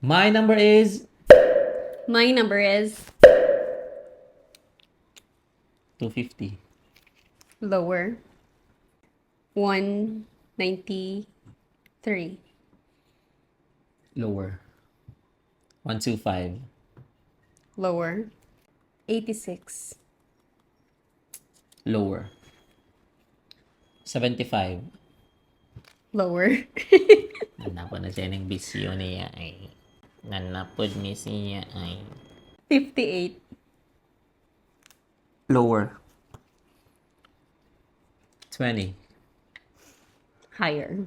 My number is My number is 250. lower. 193. Lower. 125. Lower. 86. Lower. 75. Lower. Nanapod na siya ng bisyo niya ay. Nanapod ni siya ay. 58. Lower. 20. Higher.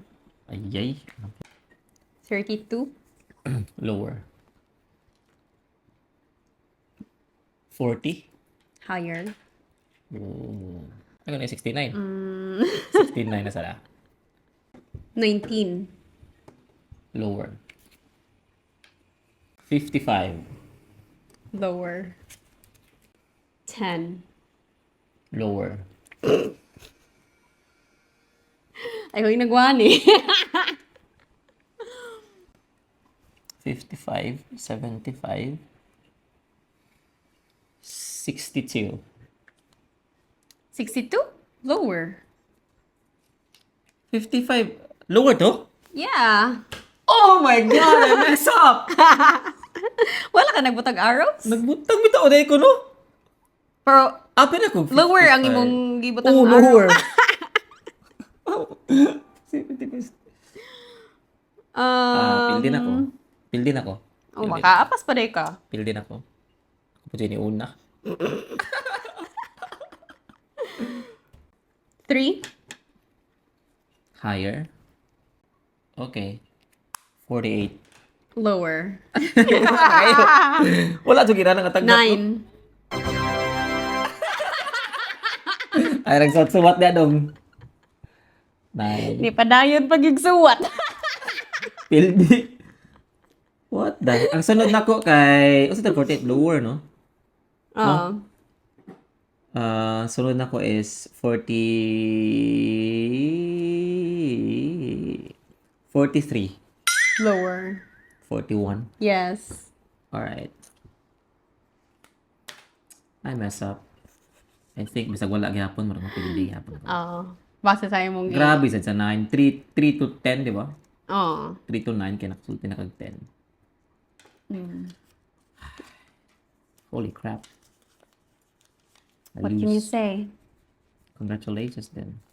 Ayay. 32. Lower. 40. Higher. Ano na 69? 69 na sala. 19. Lower. 55. Lower. 10. Lower. Ay, yung nagwan eh. 55. 75. 62. 62? Lower. 55. Lower to? Yeah. Oh my God! I mess up! Wala ka nagbutag arrows? Nagbutang bitaw na ko, no? Pero, Apin ako. 55. lower ang imong gibutang Oh, arrow. lower. 75. Pildin ako. Pildin ako. Oh, makaapas pa day ka. Pildin ako. Ako po dyan yung una. 3. Higher. Okay. 48. Lower. Wala ito ginanang katanggap. 9. Ay, nagsuwat na dong. 9. Ni padayon pag igsuwat. Pildi. What the? Ang sunod na ko kay... Sa 48, lower, no? Oo. Sunod na ko is 43. Lower. 41. Yes. Alright. I mess up. I think, bisag wala gyapon, marang mapildi gyapon. Oo. Base sa imong Grabe, sa 9. 3 to 10, di ba? Oo. 3 to 9, kaya nakasulti na kag 10. Holy crap. I What can you lose. say? Congratulations then.